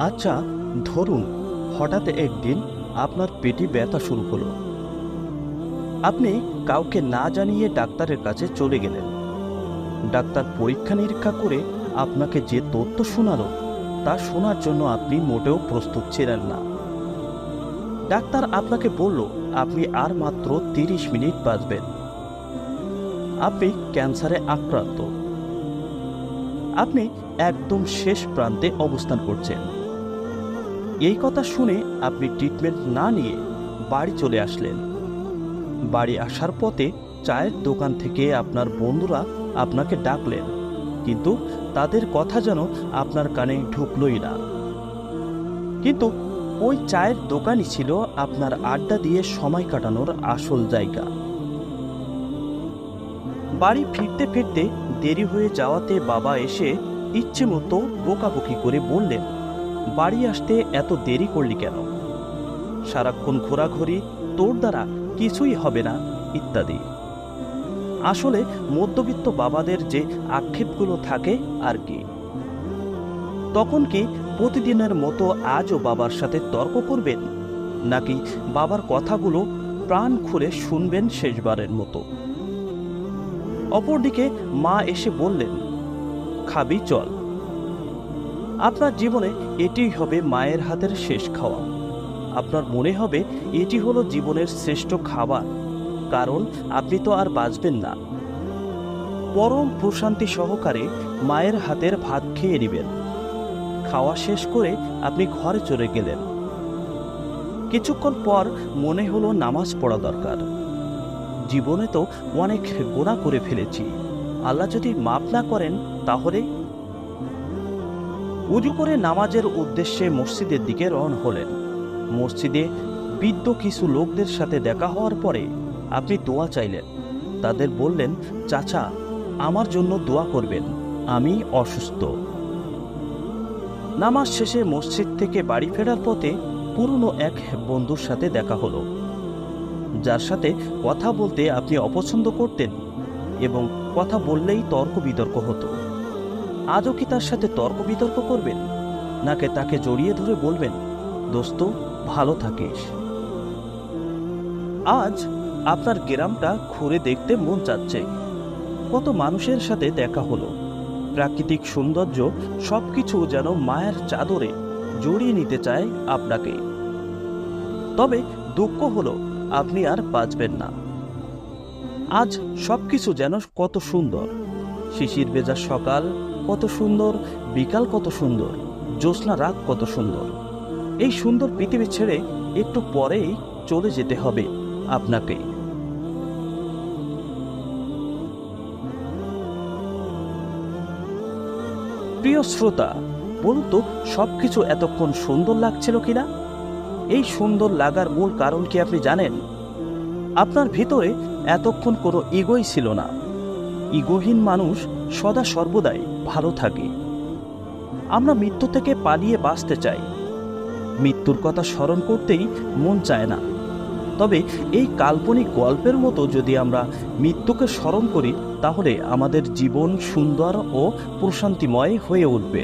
আচ্ছা, ধরুন হঠাৎ একদিন আপনার পেটে ব্যথা শুরু হলো। আপনি কাউকে না জানিয়ে ডাক্তারের কাছে চলে গেলেন। ডাক্তার পরীক্ষা নিরীক্ষা করে আপনাকে যে তথ্য শোনালো তা শোনার জন্য আপনি মোটেও প্রস্তুত ছিলেন না। ডাক্তার আপনাকে বলল আপনি আর মাত্র 30 মিনিট বাঁচবেন। আপনি ক্যান্সারে আক্রান্ত। আপনি একদম শেষ প্রান্তে অবস্থান করছেন। এই কথা শুনে আপনি ট্রিটমেন্ট না নিয়ে বাড়ি চলে আসলেন। বাড়ি আসার পথে চায়ের দোকান থেকে আপনার বন্ধুরা আপনাকে ডাকলেন, কিন্তু তাদের কথা যেন আপনার কানে ঢুকলই না। কিন্তু ওই চায়ের দোকানই ছিল আপনার আড্ডা দিয়ে সময় কাটানোর আসল জায়গা। বাড়ি ফিরতে ফিরতে দেরি হয়ে যাওয়াতে বাবা এসে ইচ্ছে মতো বকাবকি করে বললেন, বাড়ি আসতে এত দেরি করলি কেন? সারাক্ষণ ঘোরাঘুরি, তোর দ্বারা কিছুই হবে না, ইত্যাদি। আসলে মধ্যবিত্ত বাবাদের যে আক্ষেপগুলো থাকে আর কি। তখন কি প্রতিদিনের মতো আজও বাবার সাথে তর্ক করবেন, নাকি বাবার কথাগুলো প্রাণ খুলে শুনবেন শেষবারের মতো? অপরদিকে মা এসে বললেন, খাবি চল। আপনার জীবনে এটিই হবে মায়ের হাতের শেষ খাওয়া। আপনার মনে হবে এটি হলো জীবনের শ্রেষ্ঠ খাবার, কারণ আপনি তো আর বাঁচবেন না। পরম প্রশান্তি সহকারে মায়ের হাতের ভাত খেয়ে নেবেন। খাওয়া শেষ করে আপনি ঘরে চলে গেলেন। কিছুক্ষণ পর মনে হলো নামাজ পড়া দরকার। জীবনে তো অনেক গুনাহ করে ফেলেছি, আল্লাহ যদি মাফ না করেন তাহলে? উজু করে নামাজের উদ্দেশ্যে মসজিদের দিকে রওনা হলেন। মসজিদে বৃদ্ধ কিছু লোকদের সাথে দেখা হওয়ার পরে আপনি দোয়া চাইলেন। তাদের বললেন, চাচা, আমার জন্য দোয়া করবেন, আমি অসুস্থ। নামাজ শেষে মসজিদ থেকে বাড়ি ফেরার পথে পুরনো এক বন্ধুর সাথে দেখা হলো, যার সাথে কথা বলতে আপনি অপছন্দ করতেন এবং কথা বললেই তর্ক বিতর্ক হতো। আজও কি তার সাথে তর্ক বিতর্ক করবেন, নাকি তাকে জড়িয়ে ধরে বলবেন, দোস্ত ভালো থাকিস? আজ আপনার গ্রামটা ঘুরে দেখতে মন চাচ্ছে। কত মানুষের সাথে দেখা হলো। প্রাকৃতিক সৌন্দর্য সবকিছু যেন মায়ের চাদরে জড়িয়ে নিতে চায় আপনাকে। তবে দুঃখ হলো আপনি আর বাঁচবেন না। আজ সবকিছু যেন কত সুন্দর। শিশির ভেজা সকাল কত সুন্দর, বিকাল কত সুন্দর, জ্যোৎস্না রাত কত সুন্দর। এই সুন্দর পৃথিবী ছেড়ে একটু পরেই চলে যেতে হবে আপনাকে। প্রিয় শ্রোতা, বলুন তো সবকিছু এতক্ষণ সুন্দর লাগছিল কিনা? এই সুন্দর লাগার মূল কারণ কি আপনি জানেন? আপনার ভিতরে এতক্ষণ কোনো ইগোই ছিল না। ইগোহীন মানুষ সদা সর্বদাই ভালো থাকে। আমরা মৃত্যু থেকে পালিয়ে বাঁচতে চাই, মৃত্যুর কথা স্মরণ করতেই মন চায় না। তবে এই কাল্পনিক গল্পের মতো যদি আমরা মৃত্যুকে স্মরণ করি, তাহলে আমাদের জীবন সুন্দর ও প্রশান্তিময় হয়ে উঠবে।